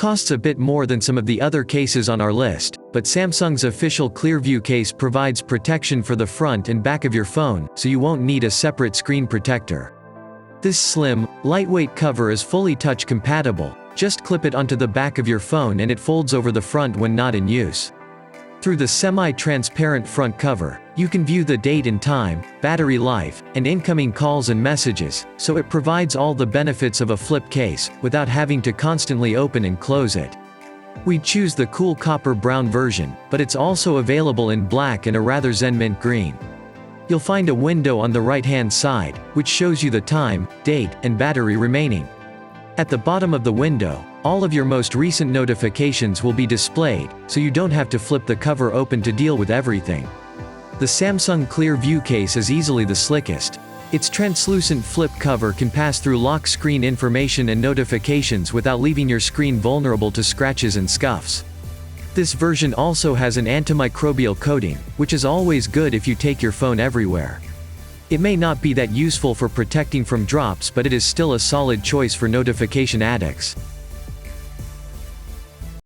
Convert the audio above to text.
costs a bit more than some of the other cases on our list, but Samsung's official Clearview case provides protection for the front and back of your phone, so you won't need a separate screen protector. This slim, lightweight cover is fully touch compatible. Just clip it onto the back of your phone and it folds over the front when not in use. Through the semi-transparent front cover, you can view the date and time, battery life, and incoming calls and messages, so it provides all the benefits of a flip case, without having to constantly open and close it. We'd choose the cool copper brown version, but it's also available in black and a rather zen mint green. You'll find a window on the right-hand side, which shows you the time, date, and battery remaining. At the bottom of the window, all of your most recent notifications will be displayed, so you don't have to flip the cover open to deal with everything. The Samsung Clearview case is easily the slickest. Its translucent flip cover can pass through lock screen information and notifications without leaving your screen vulnerable to scratches and scuffs. This version also has an antimicrobial coating, which is always good if you take your phone everywhere. It may not be that useful for protecting from drops, but it is still a solid choice for notification addicts.